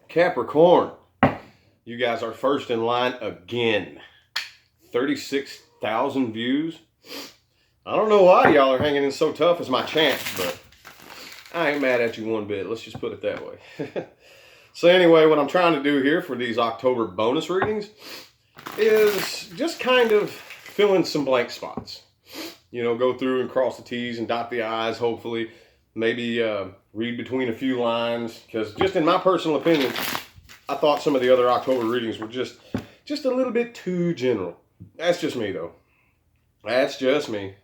Capricorn, you guys are first in line again. 36,000 views. I don't know why y'all are hanging in so tough as my chance, but I ain't mad at you one bit. Let's just put it that way. So anyway, what I'm trying to do here for these October bonus readings is just kind of fill in some blank spots. You know, go through and cross the T's and dot the I's, hopefully. Maybe read between a few lines, because just in my personal opinion, I thought some of the other October readings were just a little bit too general. That's just me, though. That's just me.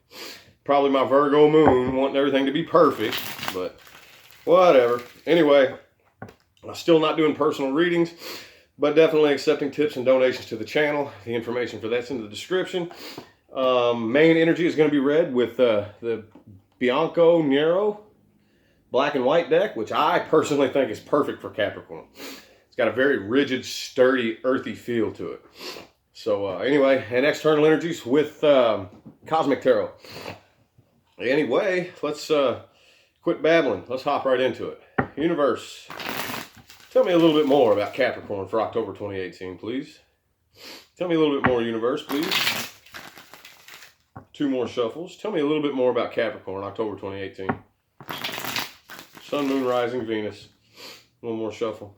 Probably my Virgo moon wanting everything to be perfect, but whatever. Anyway, I'm still not doing personal readings, but definitely accepting tips and donations to the channel. The information for that's in the description. Main energy is going to be read with the Bianco Nero black and white deck, which I personally think is perfect for Capricorn. It's got a very rigid, sturdy, earthy feel to it. So anyway, and external energies with Cosmic Tarot. Anyway, let's quit babbling. Let's hop right into it. Universe, tell me a little bit more about Capricorn for October 2018, please. Tell me a little bit more, Universe, please. 2 more shuffles. Tell me a little bit more about Capricorn, October 2018. Sun, Moon, Rising, Venus. 1 more shuffle.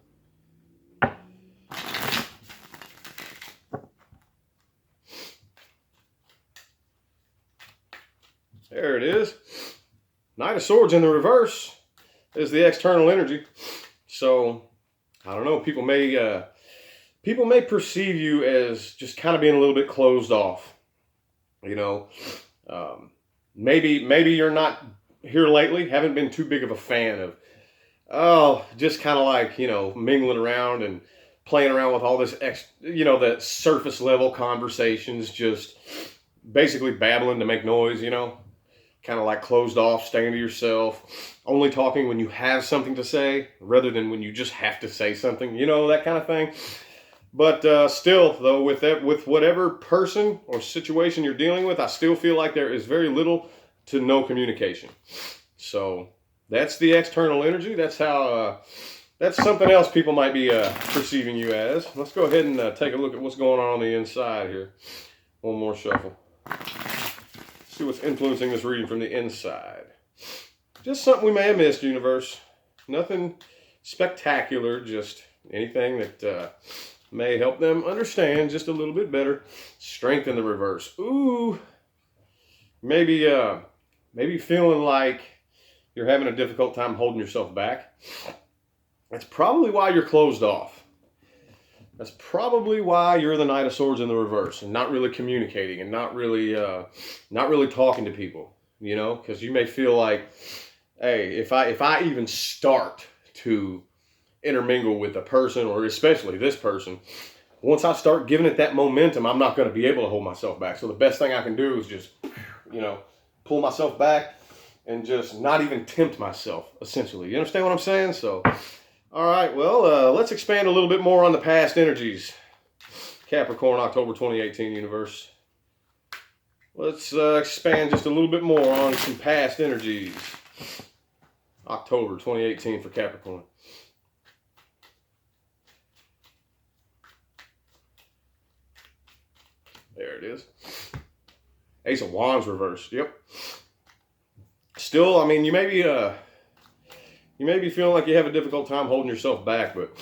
There it is. Knight of Swords in the reverse is the external energy. So, I don't know, people may perceive you as just kind of being a little bit closed off. You know, maybe you're not here lately, haven't been too big of a fan of, just kind of like, you know, mingling around and playing around with all this, that surface level conversations, just basically babbling to make noise, you know, kind of like closed off, staying to yourself, only talking when you have something to say rather than when you just have to say something, you know, that kind of thing. But still, though, with whatever person or situation you're dealing with, I still feel like there is very little to no communication. So that's the external energy. That's how. That's something else people might be perceiving you as. Let's go ahead and take a look at what's going on the inside here. 1 more shuffle. See what's influencing this reading from the inside. Just something we may have missed, Universe. Nothing spectacular. Just anything that may help them understand just a little bit better. Strength in the reverse. Ooh. Maybe feeling like you're having a difficult time holding yourself back. That's probably why you're closed off. That's probably why you're the Knight of Swords in the reverse and not really communicating and not really talking to people, you know, because you may feel like, hey, if I even start to intermingle with a person, or especially this person, once I start giving it that momentum, I'm not going to be able to hold myself back. So the best thing I can do is just, you know, pull myself back and just not even tempt myself, essentially. You understand what I'm saying? So, all right, well, let's expand a little bit more on the past energies. Capricorn, October 2018, Universe. Let's expand just a little bit more on some past energies. October 2018 for Capricorn. There it is. Ace of Wands reversed. Yep. Still, I mean, you may be feeling like you have a difficult time holding yourself back, but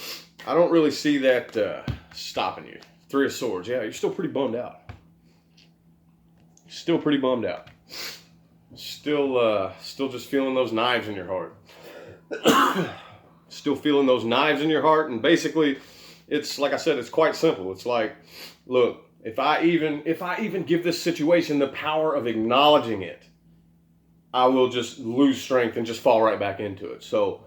I don't really see that stopping you. 3 of Swords. Yeah, you're still pretty bummed out. Still pretty bummed out. Still just feeling those knives in your heart. Still feeling those knives in your heart, and basically, it's like I said, it's quite simple. It's like, look, if I even give this situation the power of acknowledging it, I will just lose strength and just fall right back into it. So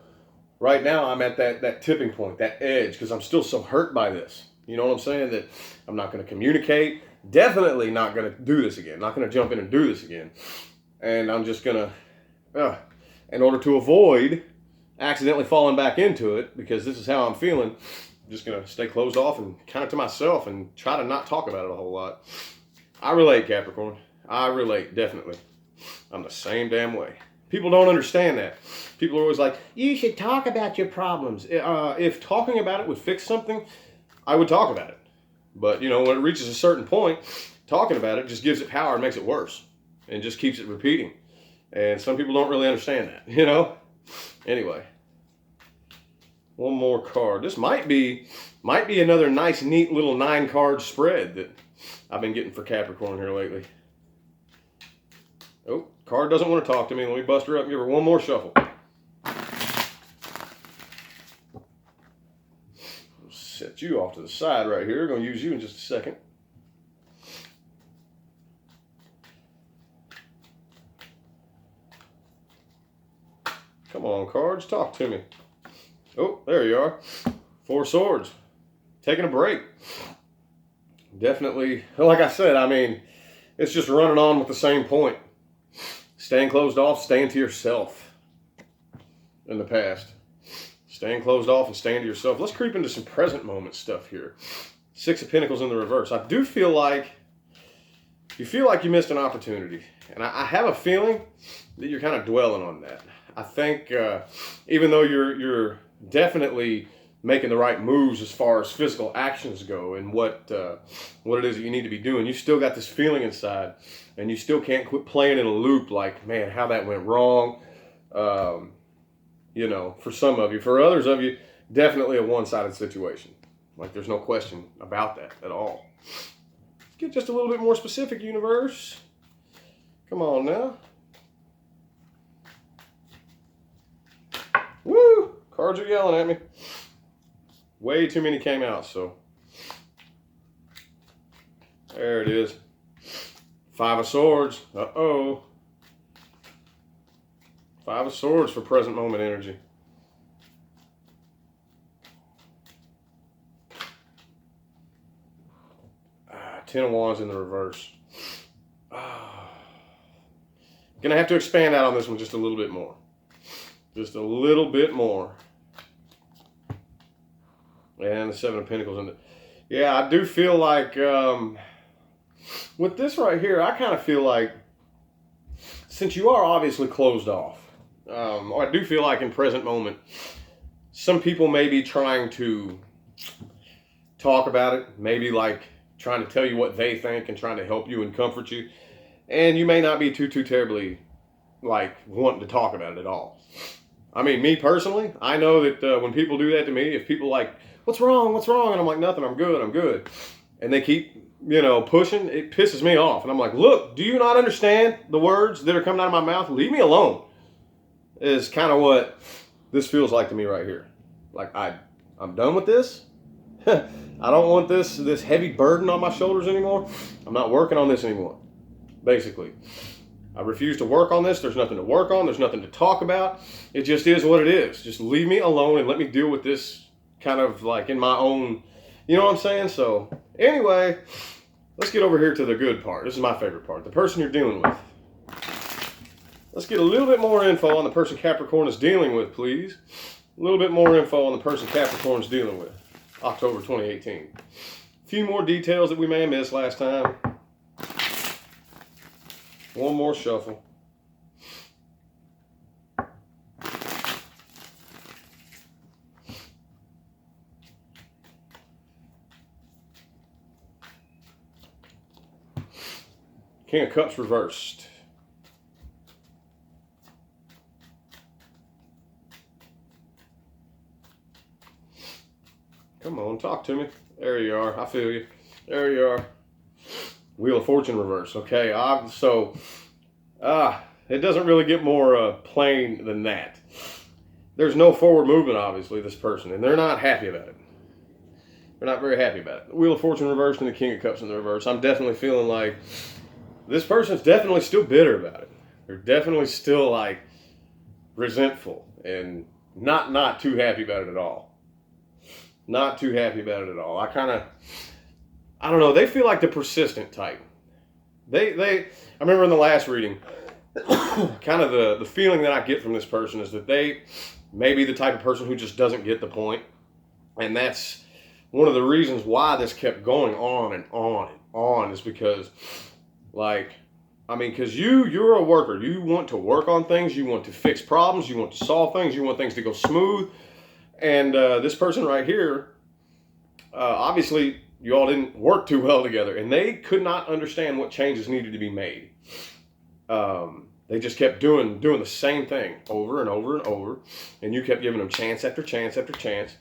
right now I'm at that tipping point, that edge, because I'm still so hurt by this. You know what I'm saying? That I'm not going to communicate. Definitely not going to do this again. Not going to jump in and do this again. And I'm just going to, in order to avoid accidentally falling back into it, because this is how I'm feeling, I'm just going to stay closed off and kind of to myself and try to not talk about it a whole lot. I relate, Capricorn. I relate, definitely. I'm the same damn way. People don't understand that. People are always like, you should talk about your problems. If talking about it would fix something, I would talk about it. But, you know, when it reaches a certain point, talking about it just gives it power and makes it worse. And just keeps it repeating. And some people don't really understand that, you know? Anyway. One more card. This might be another nice, neat little 9-card spread that I've been getting for Capricorn here lately. Oh, card doesn't want to talk to me. Let me bust her up and give her one more shuffle. Set you off to the side right here. Going to use you in just a second. Come on, cards. Talk to me. Oh, there you are. 4 swords. Taking a break. Definitely, like I said, I mean, it's just running on with the same point. Staying closed off, staying to yourself in the past. Staying closed off and staying to yourself. Let's creep into some present moment stuff here. 6 of Pentacles in the reverse. I do feel like you missed an opportunity. And I have a feeling that you're kind of dwelling on that. I think even though you're definitely making the right moves as far as physical actions go and what it is that you need to be doing, you still got this feeling inside and you still can't quit playing in a loop like, man, how that went wrong. You know, for some of you. For others of you, definitely a one-sided situation. Like, there's no question about that at all. Let's get just a little bit more specific, universe. Come on now. Woo! Cards are yelling at me. Way too many came out, so. There it is. 5 of Swords. Uh-oh. 5 of Swords for present moment energy. 10 of Wands in the reverse. Gonna have to expand out on this one just a little bit more. Just a little bit more. And the 7 of Pentacles in it. Yeah, I do feel like with this right here, I kind of feel like since you are obviously closed off, I do feel like in present moment, some people may be trying to talk about it, maybe like trying to tell you what they think and trying to help you and comfort you. And you may not be too terribly like wanting to talk about it at all. I mean, me personally, I know that when people do that to me, if people like, what's wrong? What's wrong? And I'm like, nothing, I'm good. And they keep, you know, pushing, it pisses me off. And I'm like, look, do you not understand the words that are coming out of my mouth? Leave me alone. Is kind of what this feels like to me right here. Like, I'm done with this. I don't want this heavy burden on my shoulders anymore. I'm not working on this anymore, basically. I refuse to work on this. There's nothing to work on. There's nothing to talk about. It just is what it is. Just leave me alone and let me deal with this kind of like in my own, you know what I'm saying? So anyway, let's get over here to the good part. This is my favorite part. The person you're dealing with. Let's get a little bit more info on the person Capricorn is dealing with, please. A little bit more info on the person Capricorn is dealing with. October 2018. A few more details that we may have missed last time. One more shuffle. King of Cups reversed. Come on, talk to me. There you are. I feel you. There you are. Wheel of Fortune reverse. Okay, it doesn't really get more plain than that. There's no forward movement, obviously, this person, and they're not happy about it. They're not very happy about it. The Wheel of Fortune reversed and the King of Cups in the reverse. I'm definitely feeling like this person's definitely still bitter about it. They're definitely still like resentful and not too happy about it at all. Not too happy about it at all. I don't know. They feel like the persistent type. I remember in the last reading, kind of the feeling that I get from this person is that they may be the type of person who just doesn't get the point. And that's one of the reasons why this kept going on and on and on is because, like, I mean, because you're a worker. You want to work on things. You want to fix problems. You want to solve things. You want things to go smooth. And this person right here, obviously, you all didn't work too well together, and they could not understand what changes needed to be made. They just kept doing the same thing over and over and over, and you kept giving them chance after chance after chance,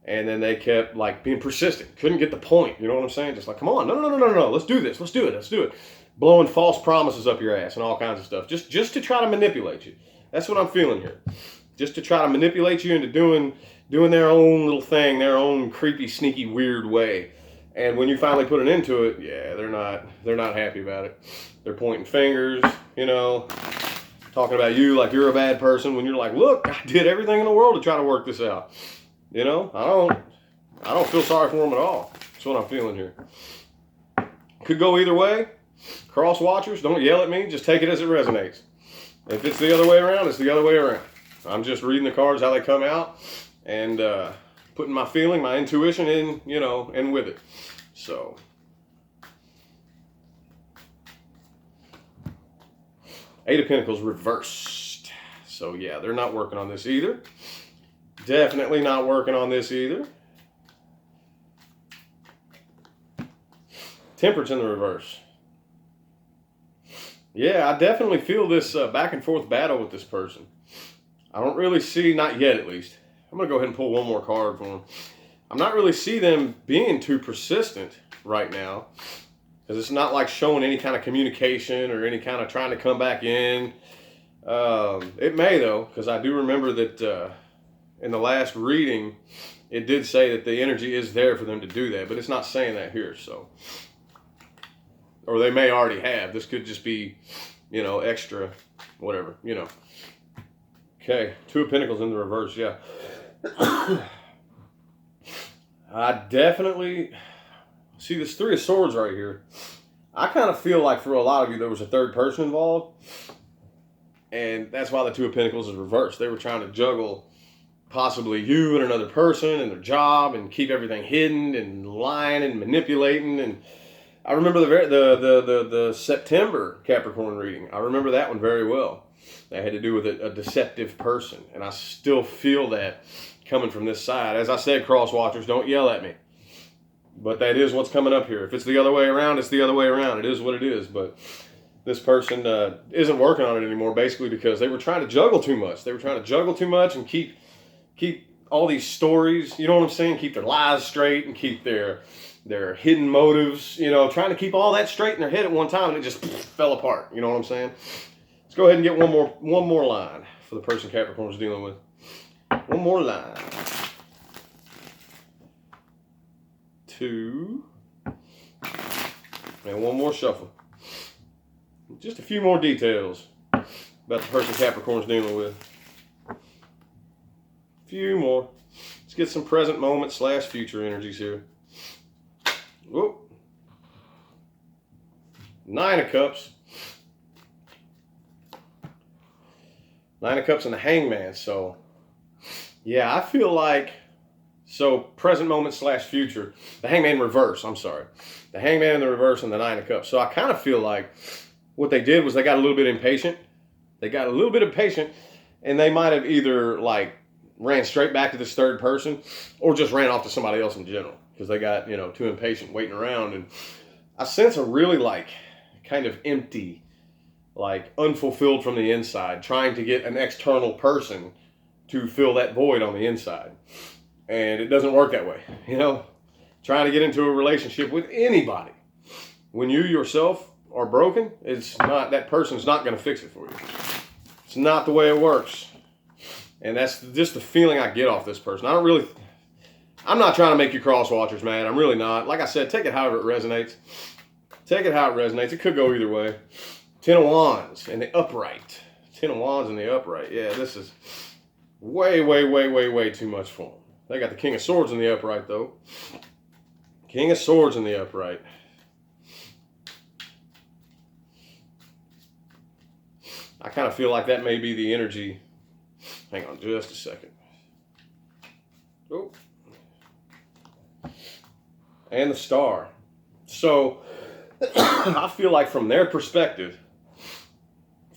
and then they kept like being persistent. Couldn't get the point. You know what I'm saying? Just like, come on, no, let's do this, let's do it, blowing false promises up your ass and all kinds of stuff, just to try to manipulate you. That's what I'm feeling here. Just to try to manipulate you into doing their own little thing, their own creepy, sneaky, weird way. And when you finally put an end to it, yeah, they're not happy about it. They're pointing fingers, talking about you like you're a bad person when you're like, look, I did everything in the world to try to work this out. I don't feel sorry for them at all. That's what I'm feeling here. Could go either way. Cross watchers, don't yell at me. Just take it as it resonates. If it's the other way around, it's the other way around. I'm just reading the cards how they come out and putting my feeling, my intuition in, in with it. So, Eight of Pentacles reversed. So yeah, they're not working on this either. Definitely not working on this either. Temperance in the reverse. Yeah, I definitely feel this back and forth battle with this person. I don't really see, not yet at least. I'm going to go ahead and pull one more card for them. I'm not really see them being too persistent right now, because it's not like showing any kind of communication or any kind of trying to come back in. It may though, because I do remember that in the last reading, it did say that the energy is there for them to do that, but it's not saying that here, so. Or they may already have. This could just be, extra, whatever, Okay, Two of Pentacles in the reverse, yeah. I definitely see this Three of Swords right here. I kind of feel like for a lot of you there was a third person involved, and that's why the Two of Pentacles is reversed. They were trying to juggle possibly you and another person and their job and keep everything hidden and lying and manipulating. And I remember the September Capricorn reading. I remember that one very well. That had to do with a deceptive person, and I still feel that coming from this side. As I said, cross watchers, don't yell at me. But that is what's coming up here. If it's the other way around, it's the other way around. It is what it is. But this person isn't working on it anymore, basically because they were trying to juggle too much. They were trying to juggle too much and keep all these stories, you know what I'm saying? Keep their lies straight and keep their hidden motives, trying to keep all that straight in their head at one time, and it just fell apart. You know what I'm saying? Let's go ahead and get one more line for the person Capricorn is dealing with. One more line. 2. And one more shuffle. Just a few more details about the person Capricorn's dealing with. Few more. Let's get some present moment / future energies here. Whoop. 9 of Cups. 9 of Cups and the Hangman. So, yeah, I feel like, present moment / future. The Hangman reverse, I'm sorry. The Hangman in the reverse and the 9 of Cups. So I kind of feel like what they did was they got a little bit impatient. And they might have either, ran straight back to this third person or just ran off to somebody else in general because they got, too impatient waiting around. And I sense a really, kind of empty, unfulfilled from the inside, trying to get an external person to fill that void on the inside. And it doesn't work that way, Trying to get into a relationship with anybody when you yourself are broken, that person's not going to fix it for you. It's not the way it works. And that's just the feeling I get off this person. I'm not trying to make you cross watchers mad. I'm really not. Like I said, take it however it resonates. Take it how it resonates. It could go either way. 10 of Wands in the upright. 10 of Wands in the upright. Yeah, this is way, way, way, way, way too much for them. They got the King of Swords in the upright, though. King of Swords in the upright. I kind of feel like that may be the energy. Hang on just a second. Oh. And the Star. So, I feel like from their perspective,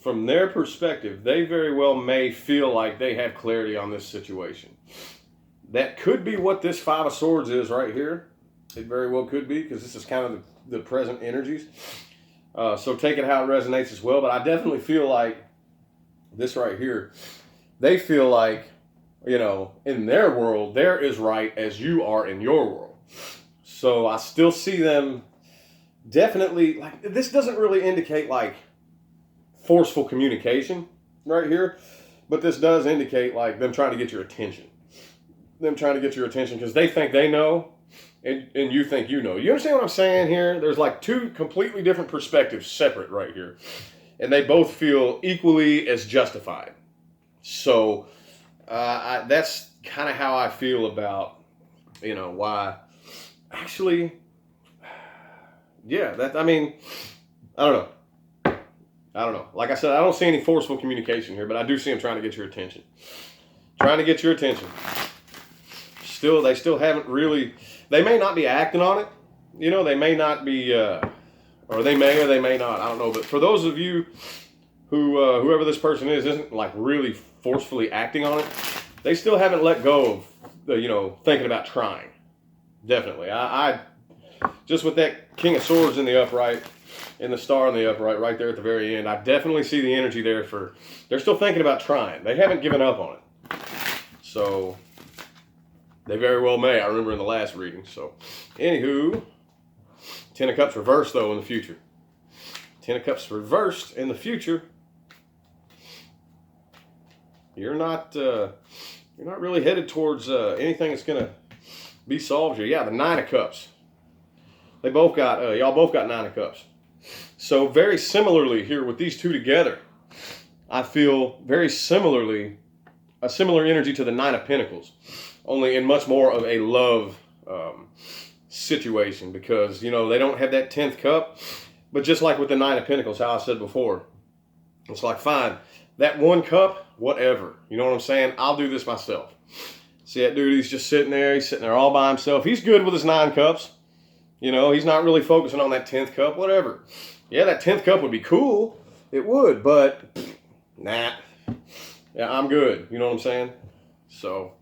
from their perspective, they very well may feel like they have clarity on this situation. That could be what this Five of Swords is right here. It very well could be, because this is kind of the present energies. So take it how it resonates as well. But I definitely feel like this right here, they feel like, in their world, they're as right as you are in your world. So I still see them definitely, like, this doesn't really indicate like forceful communication right here, but this does indicate like them trying to get your attention. Them trying to get your attention because they think they know, and you think you know. You understand what I'm saying here? There's like two completely different perspectives separate right here, and they both feel equally as justified. So that's kind of how I feel about, why. Actually, yeah, I don't know. Like I said, I don't see any forceful communication here, but I do see them trying to get your attention. Trying to get your attention. They still haven't really, they may not be acting on it. They may not be, or they may not, I don't know. But for those of you who, whoever this person is, isn't like really forcefully acting on it, they still haven't let go of, thinking about trying. Definitely. I just with that King of Swords in the upright, and the star in the upright right there at the very end, I definitely see the energy there they're still thinking about trying. They haven't given up on it. So they very well may. I remember in the last reading. So anywho, Ten of Cups reversed though in the future. Ten of Cups reversed in the future. You're not really headed towards anything that's gonna be solved here. Yeah, the Nine of Cups. Y'all both got Nine of Cups. So very similarly here with these two together, I feel very similarly, a similar energy to the Nine of Pentacles, only in much more of a love situation, because, they don't have that 10th cup. But just like with the Nine of Pentacles, how I said before, it's like, fine, that one cup, whatever. You know what I'm saying? I'll do this myself. See that dude, he's just sitting there. He's sitting there all by himself. He's good with his 9 cups. He's not really focusing on that 10th cup, whatever. Yeah, that 10th cup would be cool. It would, but nah. Yeah, I'm good. You know what I'm saying? So,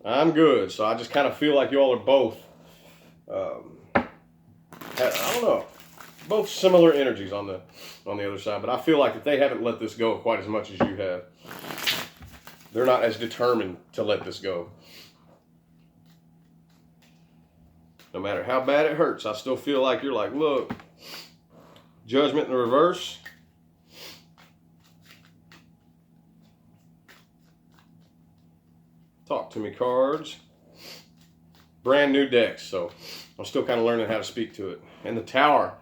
I'm good. So, I just kind of feel like y'all are both, I don't know, both similar energies on the other side. But I feel like if they haven't let this go quite as much as you have, they're not as determined to let this go. No matter how bad it hurts, I still feel like you're like, look, Judgment in the reverse. Talk to me cards. Brand new decks, so I'm still kind of learning how to speak to it. And the Tower.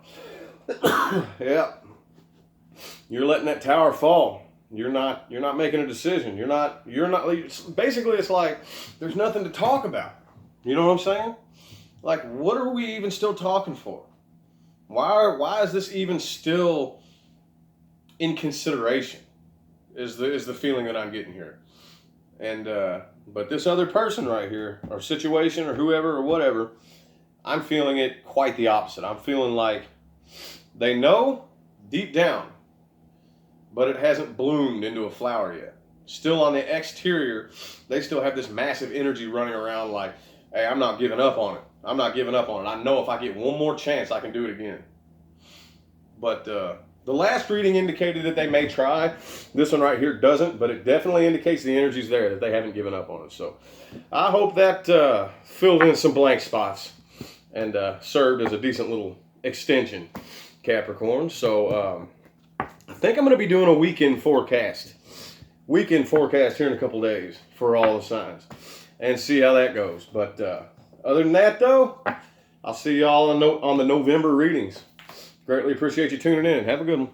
Yeah. You're letting that Tower fall. You're not making a decision. You're not basically it's like there's nothing to talk about. You know what I'm saying? Like, what are we even still talking for? Why is this even still in consideration? Is the feeling that I'm getting here. And but this other person right here, or situation, or whoever, or whatever, I'm feeling it quite the opposite. I'm feeling like they know deep down, but it hasn't bloomed into a flower yet. Still on the exterior, they still have this massive energy running around like, hey, I'm not giving up on it. I'm not giving up on it. I know if I get one more chance, I can do it again. But the last reading indicated that they may try. This one right here doesn't, but it definitely indicates the energy's there, that they haven't given up on it. So I hope that filled in some blank spots and served as a decent little extension, Capricorn. So I think I'm going to be doing a weekend forecast. Weekend forecast here in a couple days for all the signs, and see how that goes. But other than that, though, I'll see y'all on the November readings. Greatly appreciate you tuning in. Have a good one.